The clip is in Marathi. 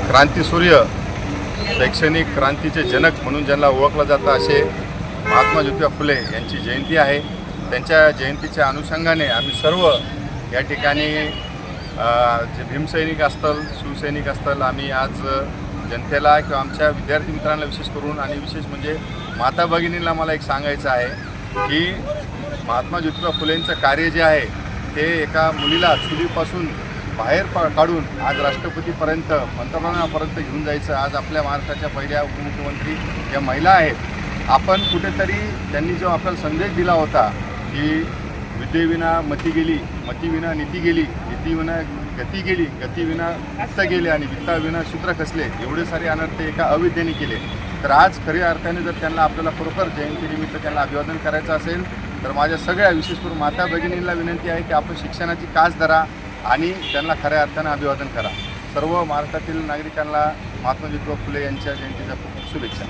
क्रांतीसूर्य, शैक्षणिक क्रांतीचे जनक म्हणून ज्यांना ओळखलं जातं असे महात्मा ज्योतिबा फुले यांची जयंती आहे। त्यांच्या जयंतीच्या अनुषंगाने आम्ही सर्व या ठिकाणी जे भीमसैनिक असतील, शिवसैनिक असतील, आम्ही आज जनतेला किंवा आमच्या विद्यार्थी मित्रांना विशेष करून आणि विशेष म्हणजे माता भगिनींना मला एक सांगायचं आहे की महात्मा ज्योतिबा फुलेंचं कार्य जे आहे ते एका मुलीला चुलीपासून बाहेर काढून आज राष्ट्रपतीपर्यंत, पंतप्रधानापर्यंत घेऊन जायचं। आज आपल्या महाराष्ट्राच्या पहिल्या उपमुख्यमंत्री या महिला आहेत। आपण कुठेतरी त्यांनी जो आपल्याला संदेश दिला होता की विद्येविना मती गेली, मतीविना नीती गेली, नीतीविना गती गेली, गतीविना वित्त गेले आणि वित्ताविना सूत्र खचले, एवढे सारे अनर्थ एका अविद्येने केले। तर आज खऱ्या अर्थाने जर त्यांना आपल्याला खरोखर जयंतीनिमित्त त्यांना अभिवादन करायचं असेल तर माझ्या सगळ्या विशेष करून माता भगिनींना विनंती आहे की आपण शिक्षणाची कास धरा आणि त्यांना खऱ्या अर्थानं अभिवादन करा। सर्व महाराष्ट्रातील नागरिकांना महात्मा ज्योतिबा फुले यांच्या जयंतीच्या खूप खूप शुभेच्छा।